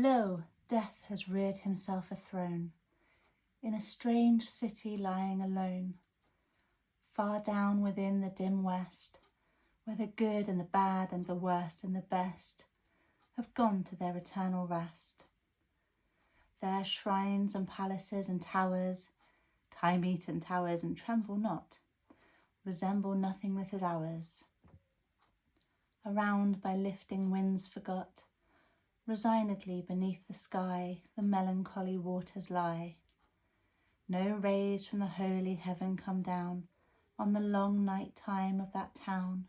Lo, death has reared himself a throne, in a strange city lying alone, far down within the dim west, where the good and the bad and the worst and the best have gone to their eternal rest. There shrines and palaces and towers, time-eaten towers and tremble not, resemble nothing that is ours. Around by lifting winds forgot, resignedly beneath the sky the melancholy waters lie. No rays from the holy heaven come down on the long night time of that town,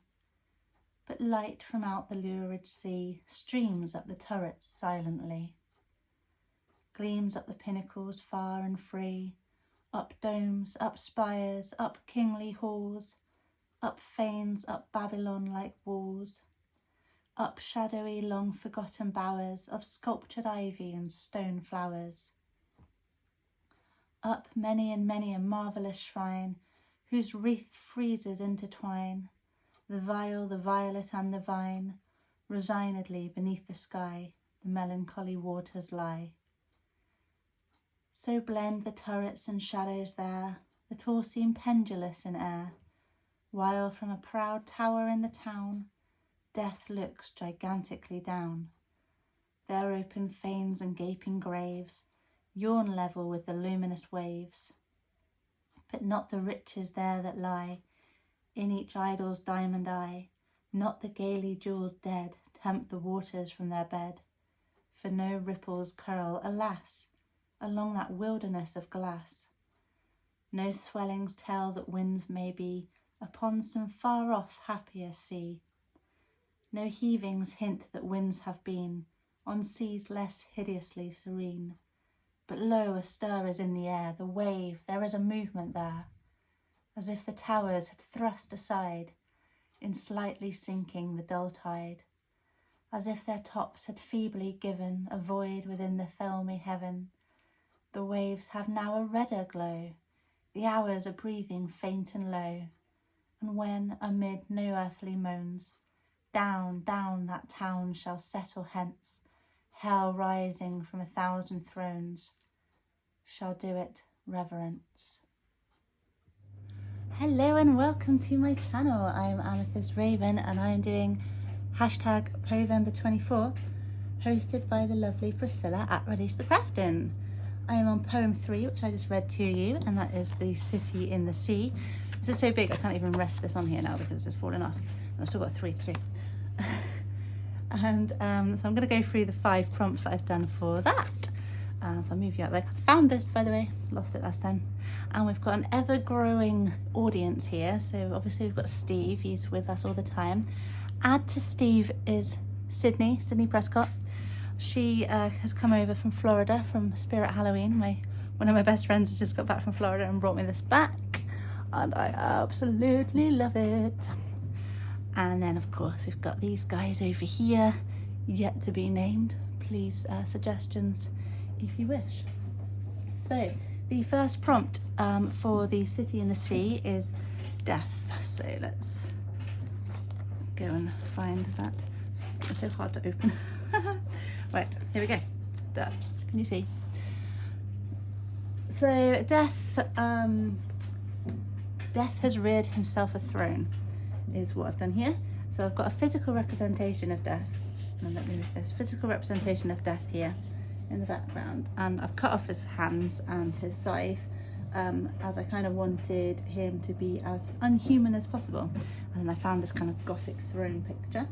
but light from out the lurid sea streams up the turrets silently, gleams up the pinnacles far and free, up domes, up spires, up kingly halls, up fanes, up Babylon-like walls, up shadowy long-forgotten bowers of sculptured ivy and stone flowers, up many and many a marvellous shrine whose wreathed friezes intertwine, the vial, the violet and the vine, resignedly beneath the sky the melancholy waters lie. So blend the turrets and shadows there, that all seem pendulous in air, while from a proud tower in the town death looks gigantically down. Their open fanes and gaping graves yawn level with the luminous waves, but not the riches there that lie in each idol's diamond eye, not the gaily jewelled dead tempt the waters from their bed, for no ripples curl, alas, along that wilderness of glass. No swellings tell that winds may be upon some far-off happier sea. No heavings hint that winds have been on seas less hideously serene. But lo, a stir is in the air, the wave, there is a movement there, as if the towers had thrust aside in slightly sinking the dull tide, as if their tops had feebly given a void within the filmy heaven. The waves have now a redder glow, the hours are breathing faint and low, and when, amid no earthly moans, down, down that town shall settle hence, hell rising from 1,000 thrones shall do it reverence. Hello and welcome to my channel. I am Amethyst Raven and I am doing hashtag Povember24, hosted by the lovely Priscilla at Release the Craftin. I am on poem 3, which I just read to you, and that is The City in the Sea. This is so big I can't even rest this on here now because it's fallen off. I've still got 3 to do. And so I'm going to go through the 5 prompts that I've done for that. So I'll move you out there. I found this, by the way, lost it last time. And we've got an ever-growing audience here. So obviously we've got Steve, he's with us all the time. Add to Steve is Sydney Prescott. She has come over from Florida, from Spirit Halloween. One of my best friends has just got back from Florida and brought me this back. And I absolutely love it. And then, of course, we've got these guys over here, yet to be named. Please, suggestions if you wish. So, the first prompt for The City in the Sea is death. So let's go and find that. It's so hard to open. Right, here we go. Death. Can you see? So, death has reared himself a throne, is what I've done here. So I've got a physical representation of death, and let me move this physical representation of death here in the background, and I've cut off his hands and his scythe as I kind of wanted him to be as unhuman as possible. And then I found this kind of gothic throne picture.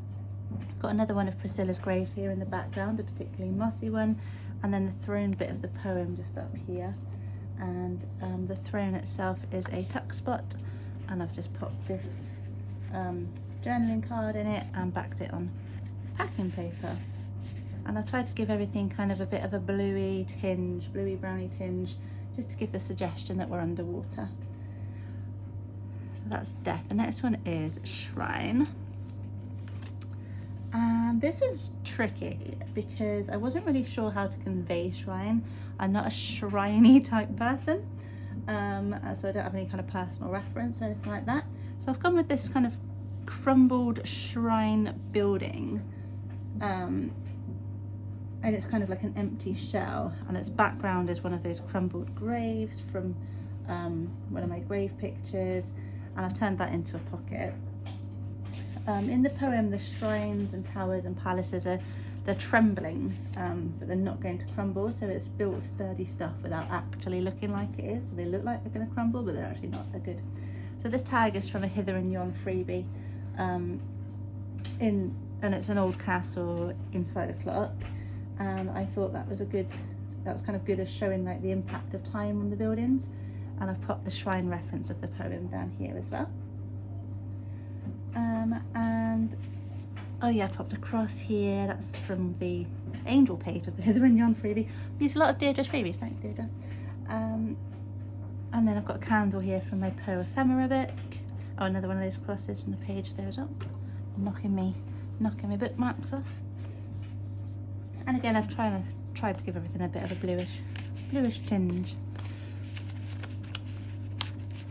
I've got another one of Priscilla's graves here in the background, a particularly mossy one, and then the throne bit of the poem just up here. And the throne itself is a tuck spot, and I've just popped this journaling card in it and backed it on packing paper. And I've tried to give everything kind of a bit of a bluey browny tinge, just to give the suggestion that we're underwater. So that's death. The next one is shrine. And this is tricky because I wasn't really sure how to convey shrine. I'm not a shriney type person, so I don't have any kind of personal reference or anything like that. So I've gone with this kind of crumbled shrine building. and it's kind of like an empty shell, and its background is one of those crumbled graves from one of my grave pictures, and I've turned that into a pocket. In the poem, the shrines and towers and palaces they're trembling, but they're not going to crumble, so it's built of sturdy stuff without actually looking like it is. So they look like they're going to crumble, but they're actually not. They're good. So this tag is from a Hither and Yon freebie, and it's an old castle inside a clock, and I thought that was kind of good as showing like the impact of time on the buildings. And I've popped the shrine reference of the poem down here as well. And oh yeah, I popped a cross here. That's from the angel page of the Hither and Yon freebie. I've used a lot of Deirdre's freebies, thanks Deirdre. And then I've got a candle here from my Poe Ephemera book. Oh, another one of those crosses from the page there as well. Knocking my bookmarks off. And again, I've tried to give everything a bit of a bluish tinge.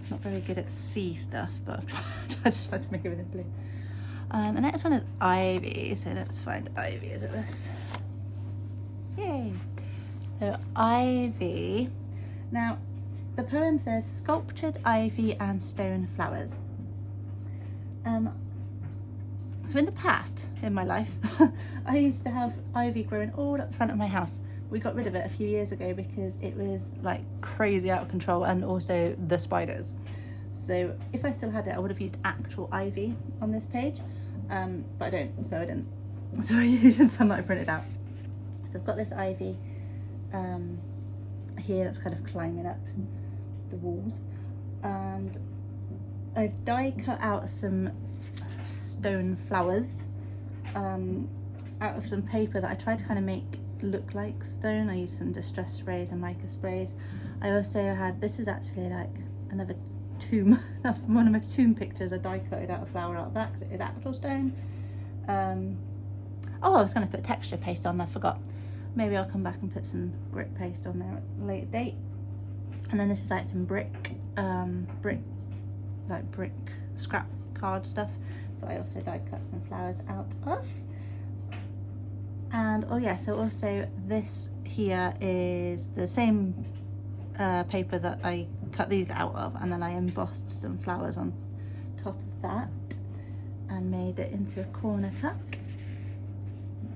Not very good at sea stuff, but I've tried to make everything blue. The next one is ivy, so let's find ivy. Is it this? Yay! So ivy. Now, the poem says sculptured ivy and stone flowers. So in the past, in my life, I used to have ivy growing all up the front of my house. We got rid of it a few years ago because it was like crazy out of control, and also the spiders. So if I still had it, I would have used actual ivy on this page, but I don't, so I didn't. So I used some that I printed out. So I've got this ivy here that's kind of climbing up the walls, and I've die cut out some stone flowers out of some paper that I tried to kind of make look like stone. I used some distress sprays and mica sprays. I also had, this is actually like another tomb, one of my tomb pictures. I die cutted out a flower out of that because it is actual stone. Oh, I was going to put texture paste on, I forgot. Maybe I'll come back and put some grit paste on there at a later date. And then this is like some brick scrap card stuff that I also die cut some flowers out of. And oh yeah, so also this here is the same paper that I cut these out of, and then I embossed some flowers on top of that and made it into a corner tuck.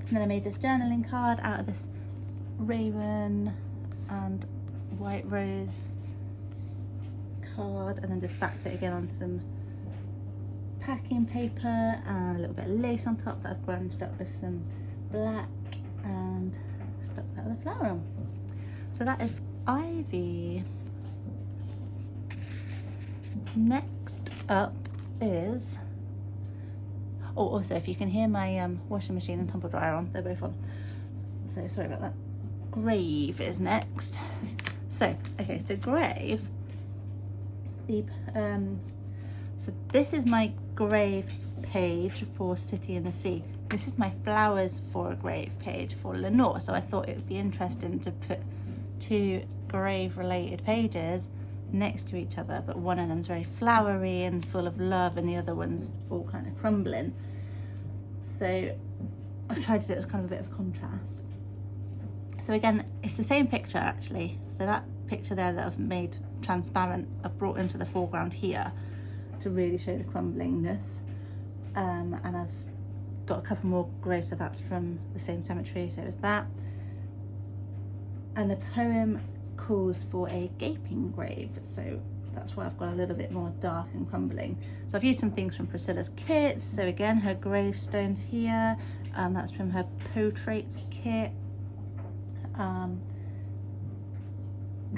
And then I made this journaling card out of this raven and white rose card, and then just backed it again on some packing paper and a little bit of lace on top that I've grunged up with some black and stuck that with a flower on. So that is ivy. Next up is, oh, also if you can hear my washing machine and tumble dryer on, they're both on, so sorry about that. Grave is next. So okay, so grave, so this is my grave page for City in the Sea. This is my flowers for a grave page for Lenore, so I thought it would be interesting to put two grave related pages next to each other, but one of them's very flowery and full of love and the other one's all kind of crumbling. So I've tried to do it as kind of a bit of contrast. So again, it's the same picture actually. So that picture there that I've made transparent, I've brought into the foreground here to really show the crumblingness. And I've got a couple more graves, so that's from the same cemetery, so it's that. And the poem calls for a gaping grave, so that's why I've got a little bit more dark and crumbling. So I've used some things from Priscilla's kits. So again, her gravestones here, and that's from her portraits kit.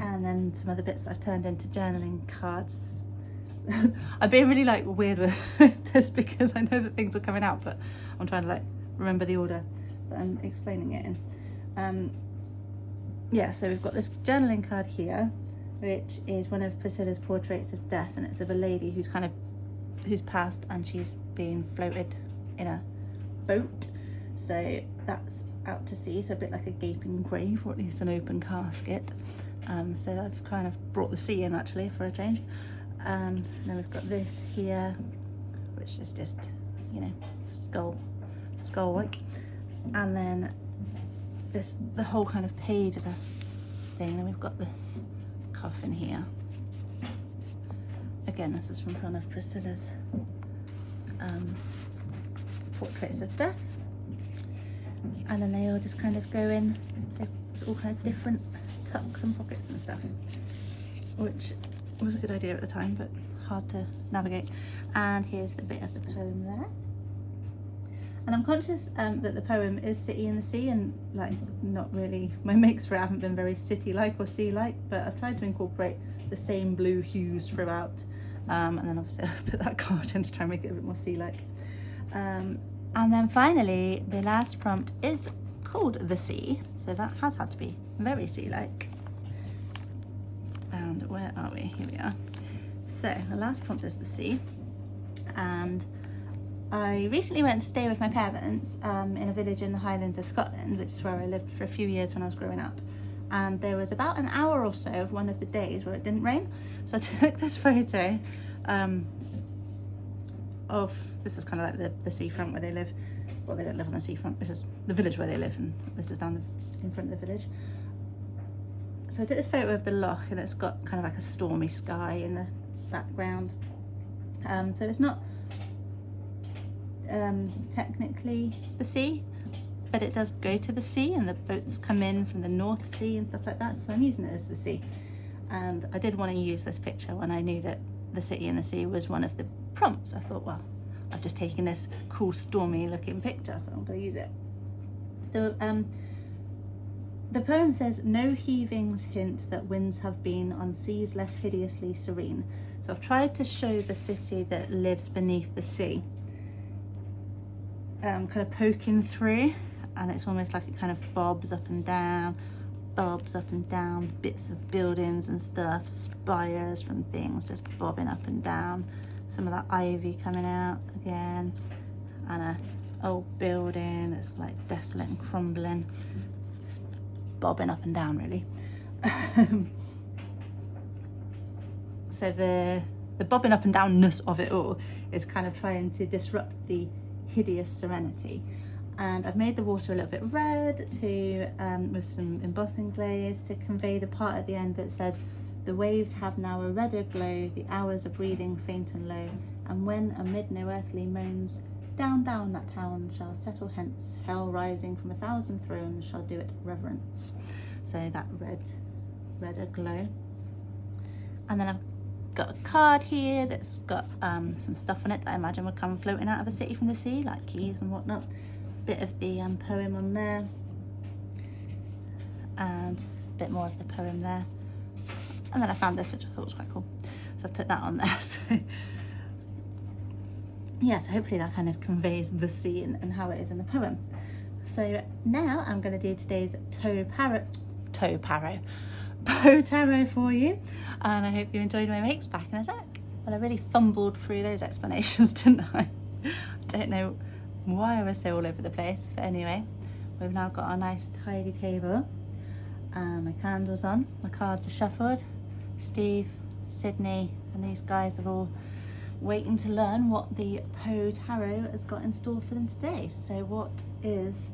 And then some other bits that I've turned into journaling cards. I've been really like weird with this because I know that things are coming out, but I'm trying to like remember the order that I'm explaining it in. Yeah, so we've got this journaling card here, which is one of Priscilla's portraits of death, and it's of a lady who's passed and she's being floated in a boat. So that's out to sea, so a bit like a gaping grave, or at least an open casket. So I've kind of brought the sea in actually for a change. And then we've got this here, which is just, you know, skull-like. And then the whole kind of page is a thing. Then we've got this coffin here. Again, this is from one of Priscilla's portraits of death. And then they all just kind of go in. It's all kind of different tucks and pockets and stuff, which was a good idea at the time, but hard to navigate. And here's the bit of the poem there. And I'm conscious that the poem is City in the Sea, and like not really, my makes for it haven't been very city-like or sea-like, but I've tried to incorporate the same blue hues throughout. And then obviously I've put that card in to try and make it a bit more sea-like. And then finally, the last prompt is called The Sea, so that has had to be very sea-like. And where are we? Here we are. So the last prompt is The Sea, and I recently went to stay with my parents in a village in the Highlands of Scotland, which is where I lived for a few years when I was growing up. And there was about an hour or so of one of the days where it didn't rain. So I took this photo of, this is kind of like the seafront where they live. Well, they don't live on the seafront. This is the village where they live, and this is down in front of the village. So I took this photo of the loch, and it's got kind of like a stormy sky in the background. So it's not technically the sea, but it does go to the sea, and the boats come in from the North Sea and stuff like that, so I'm using it as the sea. And I did want to use this picture when I knew that the City in the Sea was one of the prompts. I thought, well, I've just taken this cool stormy looking picture, so I'm going to use it. So the poem says, no heavings hint that winds have been on seas less hideously serene. So I've tried to show the city that lives beneath the sea, kind of poking through, and it's almost like it kind of bobs up and down, bits of buildings and stuff, spires from things just bobbing up and down, some of that ivy coming out again, and a old building that's like desolate and crumbling, just bobbing up and down really. So the bobbing up and downness of it all is kind of trying to disrupt the hideous serenity. And I've made the water a little bit red to with some embossing glaze to convey the part at the end that says, the waves have now a redder glow, the hours are breathing faint and low, and when amid no earthly moans, down that town shall settle hence, hell rising from 1,000 thrones shall do it reverence. So that redder glow. And then I've got a card here that's got some stuff on it that I imagine would come floating out of a city from the sea, like keys and whatnot. Bit of the poem on there, and a bit more of the poem there. And then I found this, which I thought was quite cool, so I put that on there. So yeah, so hopefully that kind of conveys the sea and how it is in the poem. So now I'm going to do today's Poe Tarot for you, and I hope you enjoyed my makes. Back in a sec. Well, I really fumbled through those explanations, didn't I? Don't know why I was so all over the place, but anyway, we've now got our nice tidy table, my candles on, my cards are shuffled. Steve, Sydney and these guys are all waiting to learn what the Poe Tarot has got in store for them today. So what is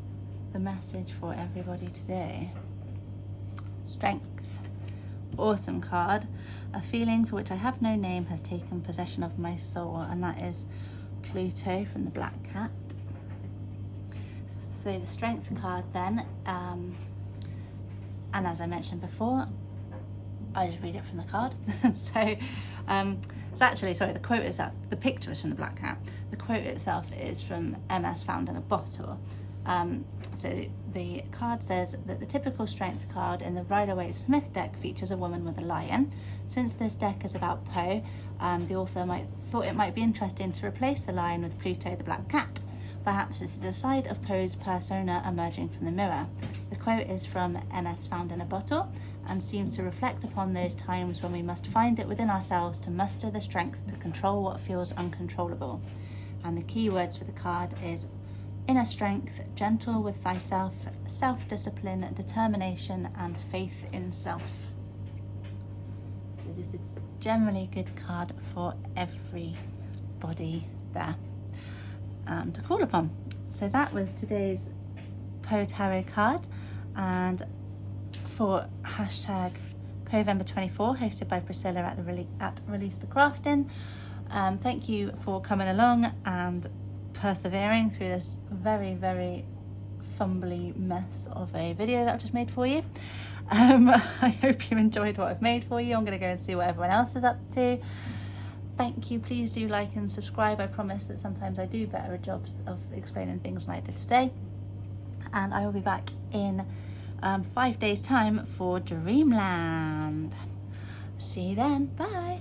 the message for everybody today? Strength. Awesome card. A feeling for which I have no name has taken possession of my soul, and that is Pluto from the Black Cat. So the Strength card then, and as I mentioned before, I just read it from the card. So it's actually, sorry, the quote itself, the picture is from the Black Cat. The quote itself is from MS Found in a Bottle. So the card says that the typical Strength card in the Rider-Waite-Smith deck features a woman with a lion. Since this deck is about Poe, the author thought it might be interesting to replace the lion with Pluto the Black Cat. Perhaps this is a side of Poe's persona emerging from the mirror. The quote is from MS Found in a Bottle and seems to reflect upon those times when we must find it within ourselves to muster the strength to control what feels uncontrollable. And the key words for the card is inner strength, gentle with thyself, self-discipline, determination, and faith in self. So just a generally good card for everybody there to call upon. So that was today's Poe Tarot card, and for hashtag Povember24, hosted by Priscilla at Release the Crafting. Thank you for coming along and persevering through this very, very fumbly mess of a video that I've just made for you. I hope you enjoyed what I've made for you. I'm going to go and see what everyone else is up to. Thank you. Please do like and subscribe. I promise that sometimes I do better jobs of explaining things than I did today. And I will be back in 5 days' time for Dreamland. See you then. Bye.